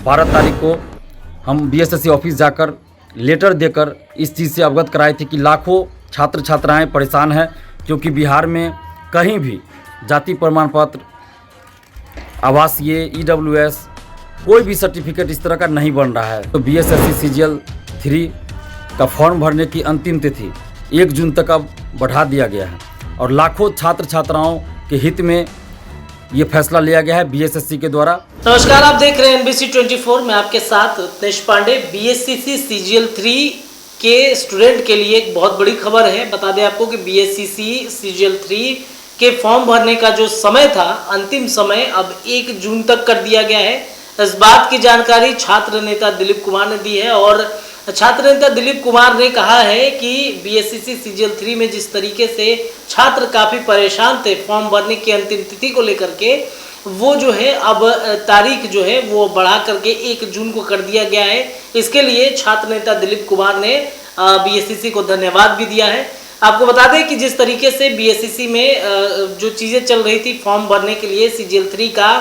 12 तारीख को हम बीएसएससी ऑफिस जाकर लेटर देकर इस चीज़ से अवगत कराए थे कि लाखों छात्र छात्राएं परेशान हैं, क्योंकि बिहार में कहीं भी जाति प्रमाण पत्र, आवासीय, ईडब्ल्यूएस कोई भी सर्टिफिकेट इस तरह का नहीं बन रहा है। तो बीएसएससी सीजीएल 3 का फॉर्म भरने की अंतिम तिथि 1 जून तक अब बढ़ा दिया गया है और लाखों छात्र छात्राओं के हित में ये फैसला लिया गया है बीएसएससी के द्वारा। नमस्कार, आप देख रहे हैं NBC 24। मैं आपके साथ उत्नेश पांडे। बीएससीसी सीजीएल 3 के स्टूडेंट के लिए एक बहुत बड़ी खबर है। बता दें आपको कि बीएससीसी सीजीएल 3 के फॉर्म भरने का जो समय था, अंतिम समय अब 1 जून तक कर दिया गया है। इस बात की जानकारी छात्र नेता दिलीप कुमार ने दी है और छात्र नेता दिलीप कुमार ने कहा है कि बीएससीसी सीजीएल 3 में जिस तरीके से छात्र काफ़ी परेशान थे फॉर्म भरने की अंतिम तिथि को लेकर के, वो जो है अब तारीख जो है वो बढ़ा करके 1 जून को कर दिया गया है। इसके लिए छात्र नेता दिलीप कुमार ने बीएससीसी को धन्यवाद भी दिया है। आपको बता दें कि जिस तरीके से बीएससीसी में जो चीज़ें चल रही थी फॉर्म भरने के लिए सीजीएल 3 का,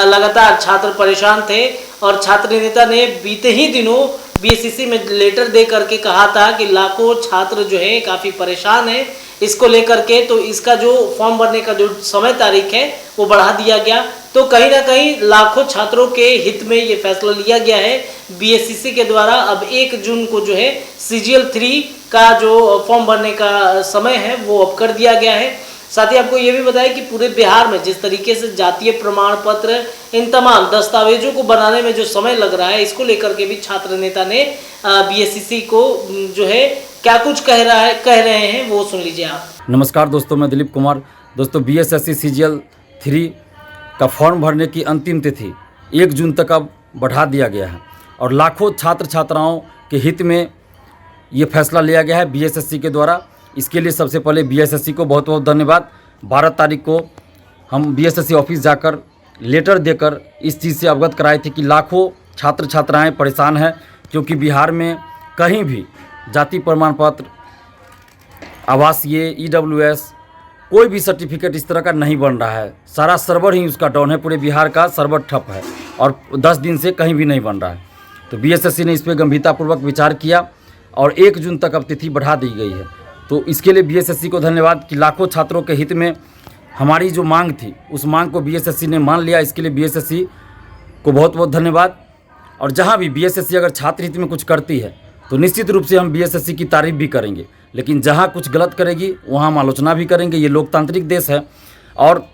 लगातार छात्र परेशान थे और छात्र नेता ने बीते ही दिनों बीएससीसी में लेटर दे करके कहा था कि लाखों छात्र जो है काफ़ी परेशान है इसको लेकर के, तो इसका जो फॉर्म भरने का जो समय तारीख है वो बढ़ा दिया गया। तो कहीं ना कहीं लाखों छात्रों के हित में ये फैसला लिया गया है बीएससीसी के द्वारा। अब 1 जून को जो है सीजीएल 3 का जो फॉर्म भरने का समय है वो अब कर दिया गया है। साथ ही आपको ये भी बताया कि पूरे बिहार में जिस तरीके से जातीय प्रमाण पत्र, इन तमाम दस्तावेजों को बनाने में जो समय लग रहा है, इसको लेकर के भी छात्र नेता ने बीएससीसी को जो है क्या कुछ कह रहे हैं वो सुन लीजिए आप। नमस्कार दोस्तों, मैं दिलीप कुमार। दोस्तों, बीएसएससी सीजीएल 3 का फॉर्म भरने की अंतिम तिथि 1 जून तक अब बढ़ा दिया गया है और लाखों छात्र छात्राओं के हित में ये फैसला लिया गया है बीएसएससी के द्वारा। इसके लिए सबसे पहले बीएसएससी को बहुत बहुत धन्यवाद। 12 तारीख को हम बीएसएससी ऑफिस जाकर लेटर देकर इस चीज़ से अवगत कराए थे कि लाखों छात्र छात्राएं परेशान हैं, क्योंकि बिहार में कहीं भी जाति प्रमाण पत्र, आवासीय, ईडब्ल्यूएस कोई भी सर्टिफिकेट इस तरह का नहीं बन रहा है। सारा सर्वर ही उसका डाउन है, पूरे बिहार का सर्वर ठप है और 10 दिन से कहीं भी नहीं बन रहा है। तो बीएसएससी ने इस पर गंभीरतापूर्वक विचार किया और 1 जून तक अब तिथि बढ़ा दी गई है। तो इसके लिए बीएसएससी को धन्यवाद कि लाखों छात्रों के हित में हमारी जो मांग थी उस मांग को बीएसएससी ने मान लिया। इसके लिए बीएसएससी को बहुत बहुत धन्यवाद। और जहां भी बीएसएससी अगर छात्र हित में कुछ करती है तो निश्चित रूप से हम बीएसएससी की तारीफ भी करेंगे, लेकिन जहां कुछ गलत करेगी वहां हम आलोचना भी करेंगे। ये लोकतांत्रिक देश है और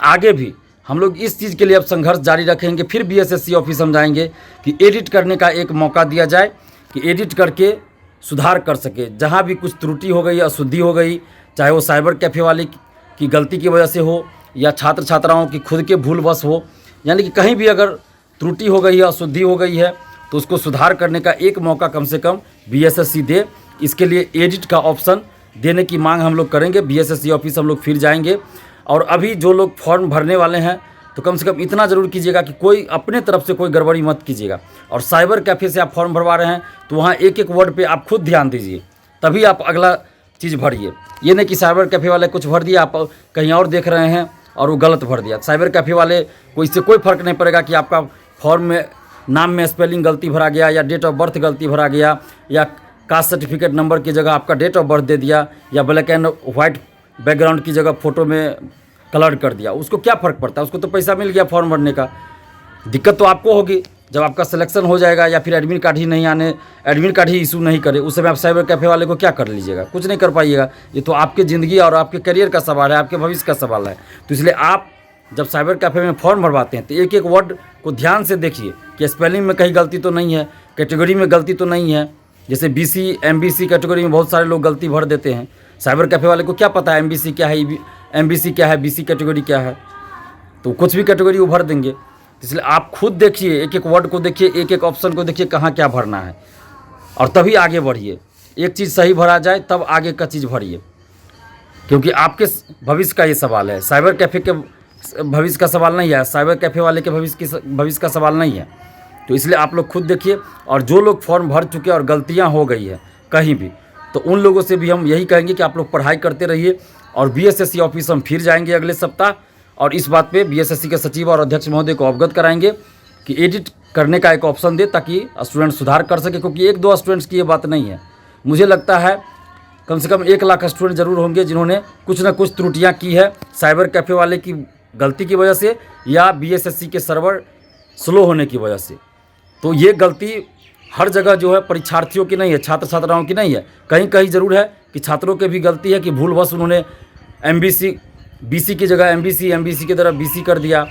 आगे भी हम लोग इस चीज़ के लिए अब संघर्ष जारी रखेंगे। फिर बीएसएससी ऑफिस हम जाएंगे कि एडिट करने का एक मौका दिया जाए, कि एडिट करके सुधार कर सके। जहाँ भी कुछ त्रुटि हो गई, अशुद्धि हो गई, चाहे वो साइबर कैफ़े वाले की गलती की वजह से हो या छात्र छात्राओं की खुद के भूलवश हो, यानी कि कहीं भी अगर त्रुटि हो गई है, अशुद्धि हो गई है, तो उसको सुधार करने का एक मौका कम से कम बीएसएससी दे। इसके लिए एडिट का ऑप्शन देने की मांग हम लोग करेंगे। बीएसएससी ऑफिस हम लोग फिर जाएंगे और अभी जो लोग फॉर्म भरने वाले हैं तो कम से कम इतना ज़रूर कीजिएगा कि कोई अपने तरफ से कोई गड़बड़ी मत कीजिएगा। और साइबर कैफ़े से आप फॉर्म भरवा रहे हैं तो वहाँ एक एक वर्ड पे आप खुद ध्यान दीजिए, तभी आप अगला चीज़ भरिए। ये नहीं कि साइबर कैफ़े वाले कुछ भर दिया, आप कहीं और देख रहे हैं और वो गलत भर दिया। साइबर कैफ़े वाले को इससे कोई फ़र्क नहीं पड़ेगा कि आपका फॉर्म में नाम में स्पेलिंग गलती भरा गया या डेट ऑफ बर्थ गलती भरा गया या कास्ट सर्टिफिकेट नंबर की जगह आपका डेट ऑफ बर्थ दे दिया या ब्लैक एंड वाइट बैकग्राउंड की जगह फ़ोटो में कलर कर दिया। उसको क्या फ़र्क पड़ता है, उसको तो पैसा मिल गया फॉर्म भरने का। दिक्कत तो आपको होगी जब आपका सिलेक्शन हो जाएगा या फिर एडमिट कार्ड ही नहीं आने, एडमिट कार्ड ही इशू नहीं करे, उस समय आप साइबर कैफ़े वाले को क्या कर लीजिएगा, कुछ नहीं कर पाइएगा। ये तो आपकी ज़िंदगी और आपके करियर का सवाल है, आपके भविष्य का सवाल है। तो इसलिए आप जब साइबर कैफ़े में फॉर्म भरवाते हैं तो एक एक वर्ड को ध्यान से देखिए कि स्पेलिंग में कहीं गलती तो नहीं है, कैटेगरी में गलती तो नहीं है। जैसे बीसी एमबीसी कैटेगरी में बहुत सारे लोग गलती भर देते हैं। साइबर कैफ़े वाले को क्या पता है एमबीसी क्या है, एमबीसी क्या है, बीसी कैटेगरी क्या है, तो कुछ भी कैटेगरी वो भर देंगे। इसलिए आप खुद देखिए, एक एक वर्ड को देखिए, एक एक ऑप्शन को देखिए कहाँ क्या भरना है और तभी आगे बढ़िए। एक चीज़ सही भरा जाए तब आगे का चीज़ भरिए, क्योंकि आपके भविष्य का ये सवाल है। साइबर कैफ़े के भविष्य का सवाल नहीं है, साइबर कैफ़े वाले के भविष्य का सवाल नहीं है। तो इसलिए आप लोग खुद देखिए। और जो लोग फॉर्म भर चुके और गलतियाँ हो गई है कहीं भी, तो उन लोगों से भी हम यही कहेंगे कि आप लोग पढ़ाई करते रहिए। और बीएसएससी ऑफिस हम फिर जाएंगे अगले सप्ताह और इस बात पे बीएसएससी के सचिव और अध्यक्ष महोदय को अवगत कराएंगे कि एडिट करने का एक ऑप्शन दे ताकि स्टूडेंट सुधार कर सके, क्योंकि एक दो स्टूडेंट्स की ये बात नहीं है। मुझे लगता है कम से कम 1 लाख स्टूडेंट जरूर होंगे जिन्होंने कुछ ना कुछ त्रुटियां की है साइबर कैफ़े वाले की गलती की वजह से या बीएसएससी के सर्वर स्लो होने की वजह से। तो ये गलती हर जगह जो है परीक्षार्थियों की नहीं है, छात्र छात्राओं की नहीं है। कहीं कहीं ज़रूर है कि छात्रों की भी गलती है कि भूलवश उन्होंने बीसी की जगह एमबीसी की तरफ बीसी कर दिया।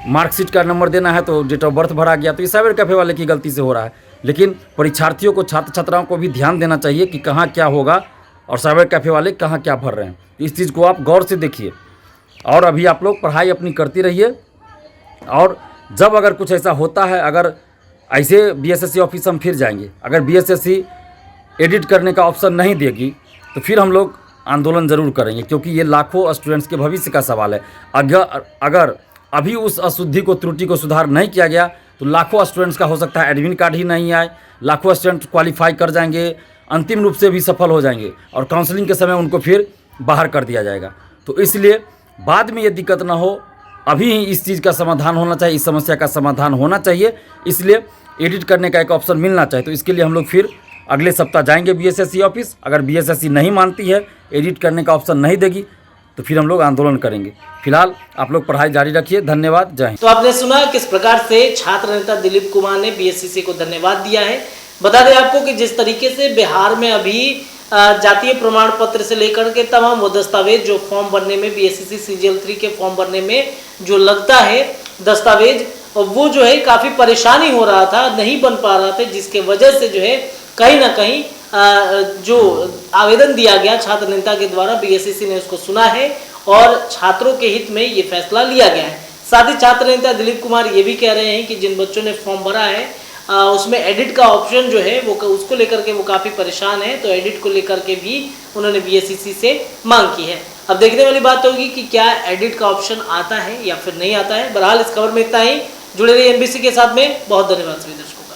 मार्कशीट का नंबर देना है तो डेट ऑफ बर्थ भरा गया, तो ये साइबर कैफ़े वाले की गलती से हो रहा है। लेकिन परीक्षार्थियों को, छात्र छात्राओं को भी ध्यान देना चाहिए कि कहाँ क्या होगा और साइबर कैफ़े वाले कहाँ क्या भर रहे हैं। इस चीज़ को आप गौर से देखिए और अभी आप लोग पढ़ाई अपनी करती रहिए। और जब अगर कुछ ऐसा होता है, अगर ऐसे बीएसएससी ऑफिस हम फिर जाएंगे, अगर बीएसएससी एडिट करने का ऑप्शन नहीं देगी तो फिर हम लोग आंदोलन ज़रूर करेंगे, क्योंकि ये लाखों स्टूडेंट्स के भविष्य का सवाल है। अगर अभी उस अशुद्धि को, त्रुटि को सुधार नहीं किया गया तो लाखों स्टूडेंट्स का हो सकता है एडमिट कार्ड ही नहीं आए, लाखों स्टूडेंट क्वालिफाई कर जाएंगे, अंतिम रूप से भी सफल हो जाएंगे और काउंसलिंग के समय उनको फिर बाहर कर दिया जाएगा। तो इसलिए बाद में ये दिक्कत ना हो, अभी ही इस चीज़ का समाधान होना चाहिए, इस समस्या का समाधान होना चाहिए। इसलिए एडिट करने का एक ऑप्शन मिलना चाहिए। तो इसके लिए हम लोग फिर अगले सप्ताह जाएंगे बीएसएससी ऑफिस। अगर बीएसएससी नहीं मानती है, एडिट करने का ऑप्शन नहीं देगी, तो फिर हम लोग आंदोलन करेंगे। फिलहाल आप लोग पढ़ाई जारी रखिए। धन्यवाद। जय हिंद। तो आपने सुना किस प्रकार से छात्र नेता दिलीप कुमार ने बीएससीसी को धन्यवाद दिया है। बता दें आपको कि जिस तरीके से बिहार में अभी जातीय प्रमाण पत्र से लेकर के तमाम वो दस्तावेज जो फॉर्म भरने में, बीएससीसी सीजीएल 3 के फॉर्म भरने में जो लगता है दस्तावेज, वो जो है काफ़ी परेशानी हो रहा था, नहीं बन पा रहा था, जिसके वजह से जो है कहीं ना कहीं जो आवेदन दिया गया छात्र नेता के द्वारा, बीएससीसी ने उसको सुना है और छात्रों के हित में ये फैसला लिया गया है। साथ ही छात्र नेता दिलीप कुमार ये भी कह रहे हैं कि जिन बच्चों ने फॉर्म भरा है उसमें एडिट का ऑप्शन जो है वो उसको लेकर के वो काफ़ी परेशान है, तो एडिट को लेकर के भी उन्होंने बीएससीसी से मांग की है। अब देखने वाली बात होगी कि क्या एडिट का ऑप्शन आता है या फिर नहीं आता है। बहरहाल इस खबर में इतना ही। जुड़े रहिए एनबीसी के साथ में। बहुत धन्यवाद सभी दर्शकों।